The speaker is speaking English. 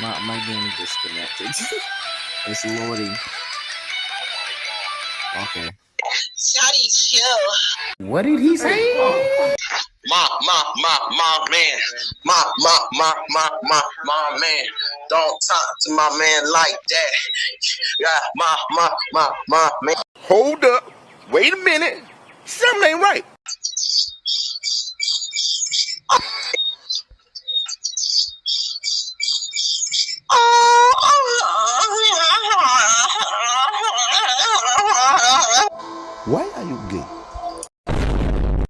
My game disconnected. It's loading. Okay. Shawty, chill. What did he say? My man. My man. Don't talk to my man like that. Yeah, my man. Hold up. Wait a minute. Something ain't right. Why are you gay?